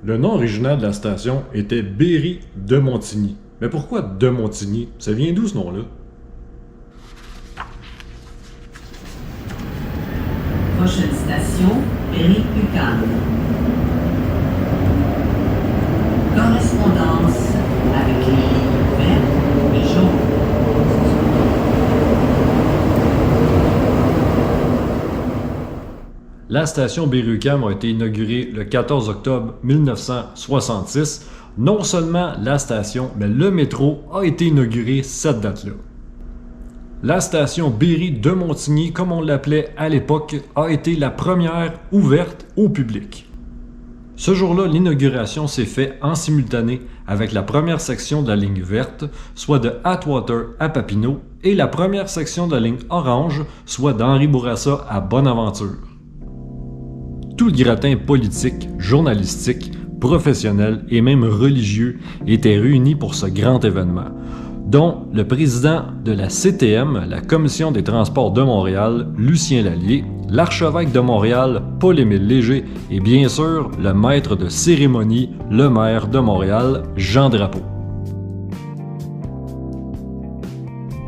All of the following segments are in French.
Le nom original de la station était Berry de Montigny. Mais pourquoi de Montigny? Ça vient d'où ce nom-là? Prochaine station, Berry-UQAM. Correspondance avec les lignes vertes et jaunes. La station Berry-UQAM a été inaugurée le 14 octobre 1966. Non seulement la station, mais le métro a été inauguré cette date-là. La station Berry de Montigny, comme on l'appelait à l'époque, a été la première ouverte au public. Ce jour-là, l'inauguration s'est faite en simultané avec la première section de la ligne verte, soit de Atwater à Papineau, et la première section de la ligne orange, soit d'Henri Bourassa à Bonaventure. Tout le gratin politique, journalistique, professionnel et même religieux était réuni pour ce grand événement, dont le président de la CTM, la Commission des transports de Montréal, Lucien Lallier, l'archevêque de Montréal, Paul-Émile Léger, et bien sûr, le maître de cérémonie, le maire de Montréal, Jean Drapeau.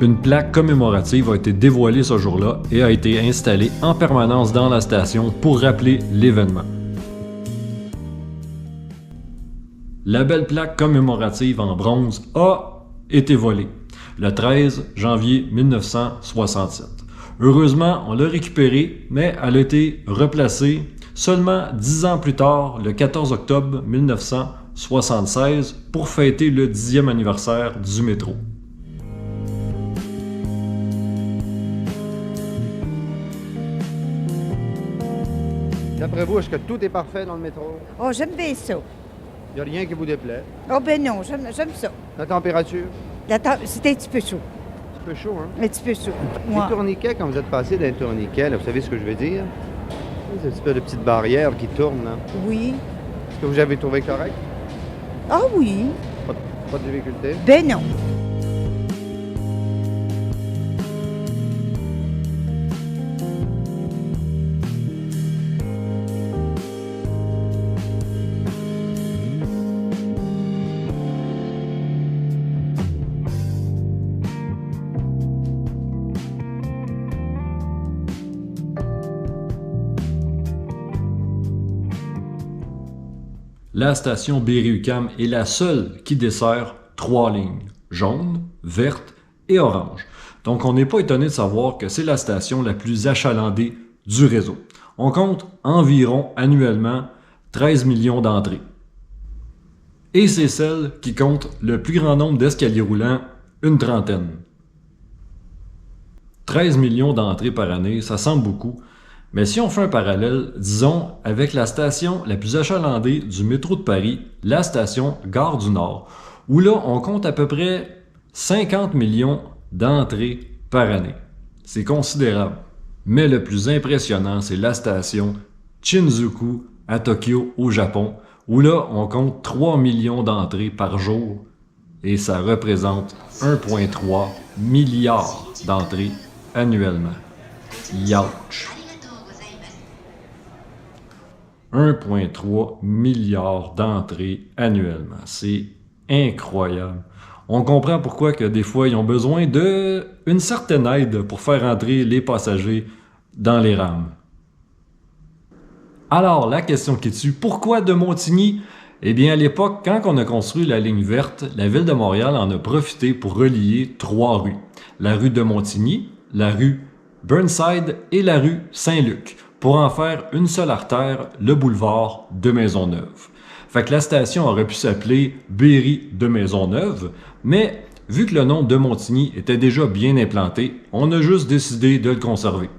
Une plaque commémorative a été dévoilée ce jour-là et a été installée en permanence dans la station pour rappeler l'événement. La belle plaque commémorative en bronze a été volée le 13 janvier 1967. Heureusement, on l'a récupérée, mais elle a été replacée seulement 10 ans plus tard, le 14 octobre 1976, pour fêter le 10e anniversaire du métro. D'après vous, est-ce que tout est parfait dans le métro? Oh, j'aime bien ça. Il n'y a rien qui vous déplaît? Oh, ben non, j'aime ça. La température? C'est un petit peu chaud. Un petit peu chaud, hein? Un petit peu chaud. Les Moi. tourniquets, quand vous êtes passé d'un tourniquet, là, vous savez ce que je veux dire? C'est un petit peu de petites barrières qui tournent, là. Oui. Est-ce que vous avez trouvé correct? Ah oui. Pas de difficulté? Ben non. La station Berry-UQAM est la seule qui dessert 3 lignes, jaune, verte et orange. Donc on n'est pas étonné de savoir que c'est la station la plus achalandée du réseau. On compte environ annuellement 13 millions d'entrées. Et c'est celle qui compte le plus grand nombre d'escaliers roulants, une trentaine. 13 millions d'entrées par année, ça semble beaucoup. Mais si on fait un parallèle, disons, avec la station la plus achalandée du métro de Paris, la station Gare du Nord, où là, on compte à peu près 50 millions d'entrées par année. C'est considérable. Mais le plus impressionnant, c'est la station Shinjuku à Tokyo, au Japon, où là, on compte 3 millions d'entrées par jour et ça représente 1,3 milliard d'entrées annuellement. Youch! 1,3 milliard d'entrées annuellement. C'est incroyable. On comprend pourquoi que des fois, ils ont besoin d'une certaine aide pour faire entrer les passagers dans les rames. Alors, la question qui tue, pourquoi de Montigny? Eh bien, à l'époque, quand on a construit la ligne verte, la Ville de Montréal en a profité pour relier 3 rues. La rue de Montigny, la rue Burnside et la rue Saint-Luc, pour en faire une seule artère, le boulevard de Maisonneuve. Fait que la station aurait pu s'appeler Berry de Maisonneuve, mais vu que le nom de Montigny était déjà bien implanté, on a juste décidé de le conserver.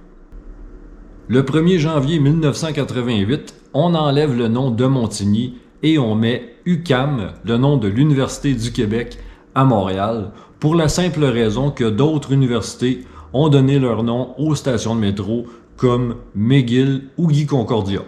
Le 1er janvier 1988, on enlève le nom de Montigny et on met UQAM, le nom de l'Université du Québec, à Montréal, pour la simple raison que d'autres universités ont donné leur nom aux stations de métro comme McGill ou Guy Concordia.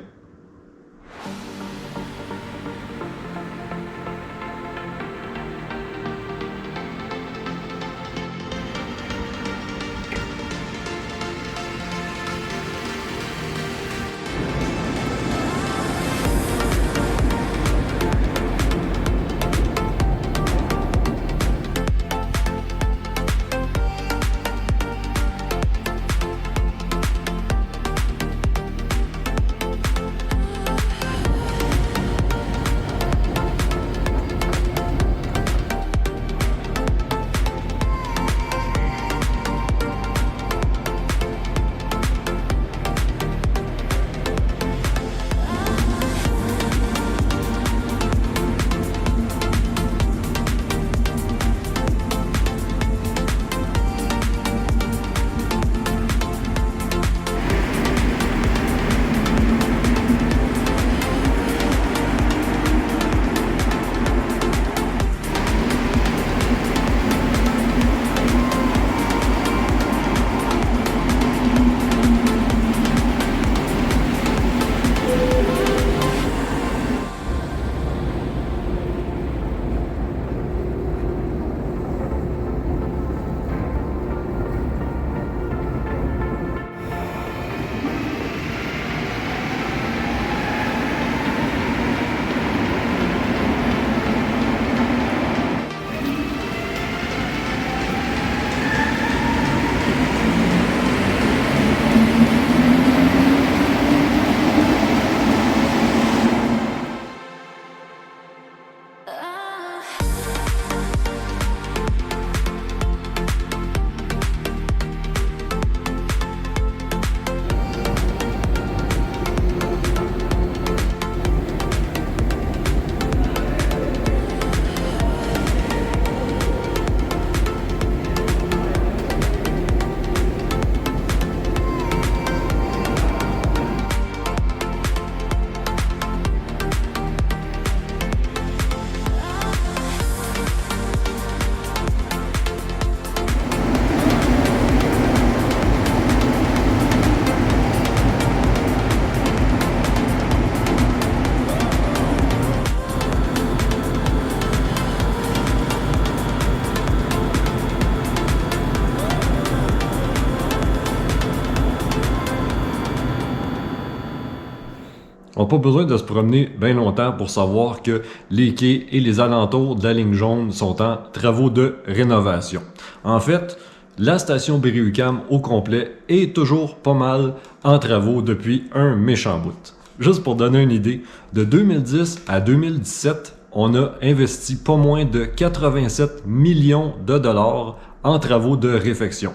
On n'a pas besoin de se promener bien longtemps pour savoir que les quais et les alentours de la ligne jaune sont en travaux de rénovation. En fait, la station Berry-UQAM au complet est toujours pas mal en travaux depuis un méchant bout. Juste pour donner une idée, de 2010 à 2017, on a investi pas moins de 87 millions de dollars en travaux de réfection.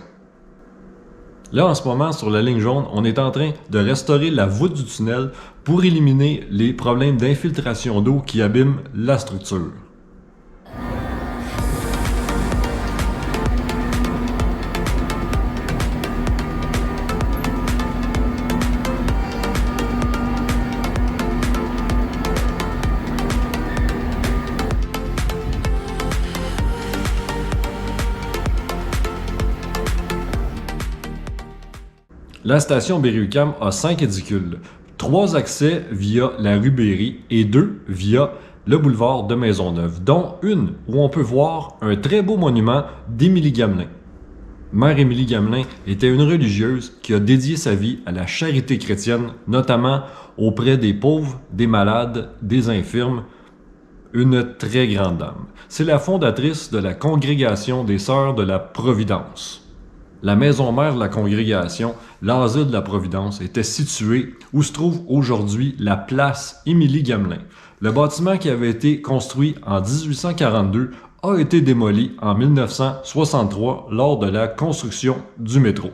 Là, en ce moment, sur la ligne jaune, on est en train de restaurer la voûte du tunnel pour éliminer les problèmes d'infiltration d'eau qui abîment la structure. La station Berry-UQAM a 5 édicules, 3 accès via la rue Berry et 2 via le boulevard de Maisonneuve, dont une où on peut voir un très beau monument d'Émilie Gamelin. Mère Émilie Gamelin était une religieuse qui a dédié sa vie à la charité chrétienne, notamment auprès des pauvres, des malades, des infirmes. Une très grande dame. C'est la fondatrice de la Congrégation des Sœurs de la Providence. La maison mère de la congrégation, l'asile de la Providence, était située où se trouve aujourd'hui la place Émilie Gamelin. Le bâtiment qui avait été construit en 1842 a été démoli en 1963 lors de la construction du métro.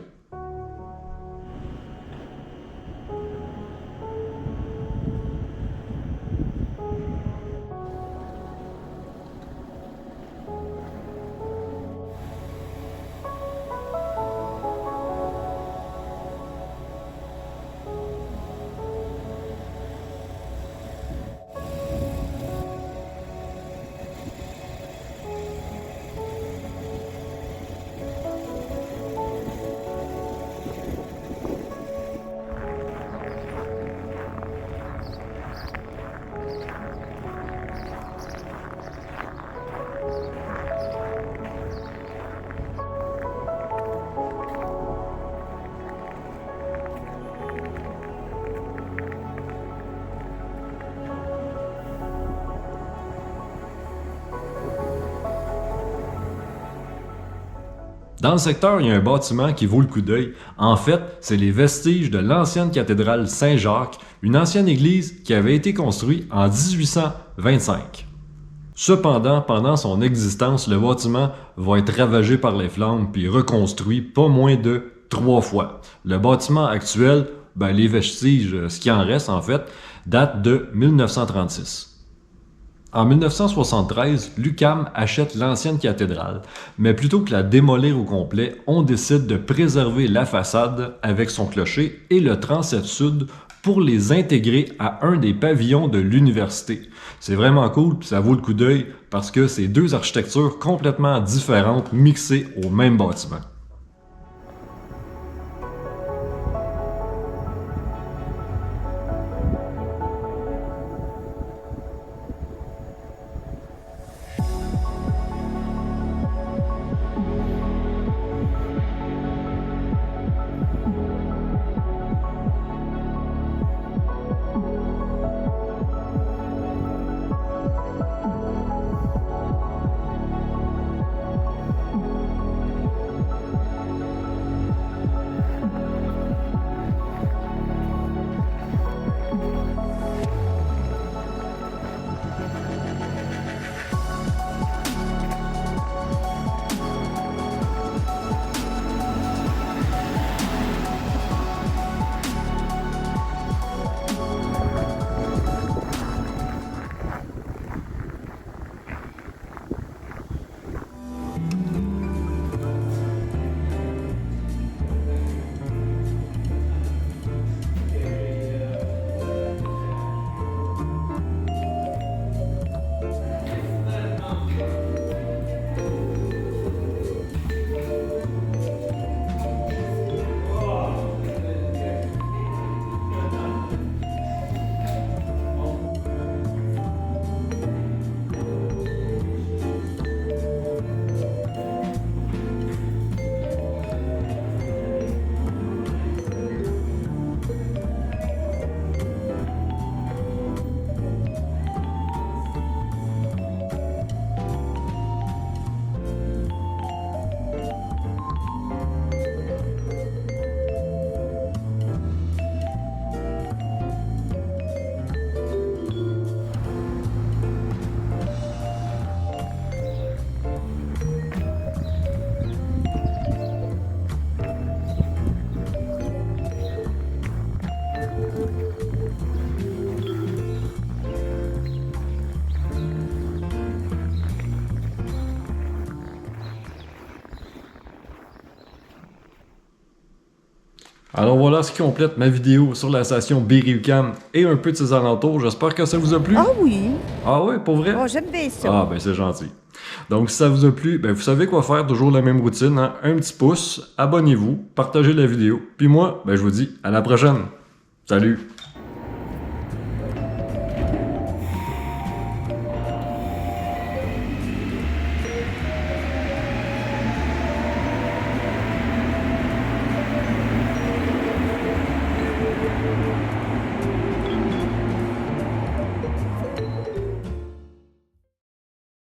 Dans le secteur, il y a un bâtiment qui vaut le coup d'œil. En fait, c'est les vestiges de l'ancienne cathédrale Saint-Jacques, une ancienne église qui avait été construite en 1825. Cependant, pendant son existence, le bâtiment va être ravagé par les flammes puis reconstruit pas moins de 3 fois. Le bâtiment actuel, les vestiges, ce qui en reste en fait, date de 1936. En 1973, l'UQAM achète l'ancienne cathédrale, mais plutôt que la démolir au complet, on décide de préserver la façade avec son clocher et le transept sud pour les intégrer à un des pavillons de l'université. C'est vraiment cool, puis ça vaut le coup d'œil parce que c'est deux architectures complètement différentes mixées au même bâtiment. Alors voilà ce qui complète ma vidéo sur la station Berry-UQAM et un peu de ses alentours. J'espère que ça vous a plu. Ah oui. Ah ouais, pour vrai? Oh, j'aime bien ça. Ah ben c'est gentil. Donc si ça vous a plu, ben vous savez quoi faire, toujours la même routine, hein? Un petit pouce, abonnez-vous, partagez la vidéo. Puis moi, ben je vous dis à la prochaine. Salut!